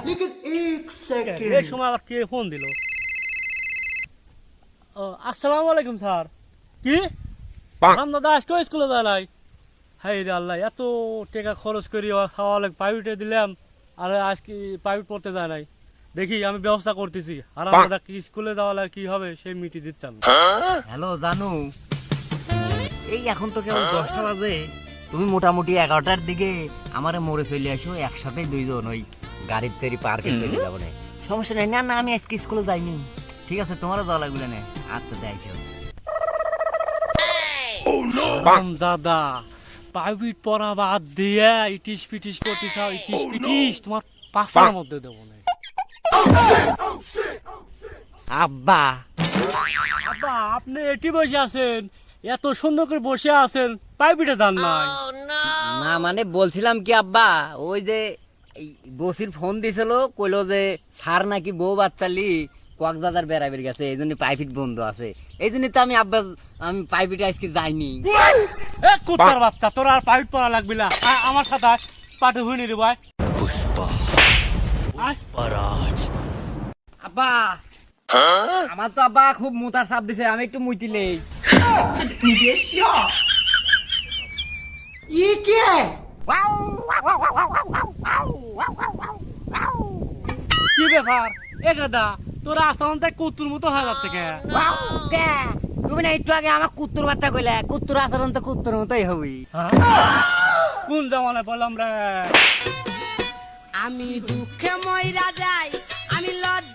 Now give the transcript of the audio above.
लेकिन एक এই सेकंड সময় আবার কে ফোন দিল? ও আসসালামু আলাইকুম স্যার। কি দাদা আজকে স্কুলে যায় নাই? হাই রে আল্লাহ, এত টাকা খরচ করি খাওয়া লাগে প্রাইভেটে দিলাম, আর আজকে প্রাইভেট পড়তে যায় নাই। দেখি আমি ব্যবস্থা করতেছি, আর দাদা কি স্কুলে যাওয়া লাগে কি হবে সেই মিটি দিচ্ছি। হ্যালো জানু, এই এখন তো কেবল 10টা বাজে, তুমি মোটামুটি 11টার দিকে আমারে মোড়ে চলে আসো, একসাথে দুইজন ওই গাড়ির তৈরি পার্কে চলে যাবো না। সমস্যা নেই। না না, আমি আজকে স্কুলে যাইনি। ঠিক আছে, তোমারও যাওয়া লাগবে না। আচ্ছা যাইছো। দাদা প্রাইভেট পড়া বাদ দিয়ে ইটিস পিটিস করতে চাও, ইটিস পিটিস তোমার পাশার মধ্যে দেবো না। আব্বা, আব্বা আপনি এটি বসে আছেন, এত সুন্দর করে বসে আছেন, প্রাইভেটে যান নাই? না মানে বলছিলাম কি আব্বা, ওই যে বসির ফোন দিছিল, কইলো যে স্যার নাকি বউ বাচ্চালি কক্সবাজার বেড়াবের গেছে, এই জন্য প্রাইভেট বন্ধ আছে। এই জন্য তো আমি আব্বা আমি প্রাইভেটে আজকে যাইনি। এ কুত্তার বাচ্চা, তোর আর প্রাইভেট পড়া লাগবে না, আমার সাথে আস, পাঠে হুইনি রে ভাই। আব্বা আমার তো আব্বা খুব মোটার চাপ দিছে, আমি একটু মুইতিলেই। ये क्या है? কি ব্যাপার এ দাদা, তোরা আসাম তাই কুত্তুর মতো হয়ে যাচ্ছে কে? তুমি না একটু আগে আমার কুত্তুর বার্তা কইলে, কুত্তুর আচরণ তো কুত্তুর মতোই হবি। কোন জামানায় বললাম রে? আমি দুঃখে মইরা যাই, আমি লজ্জা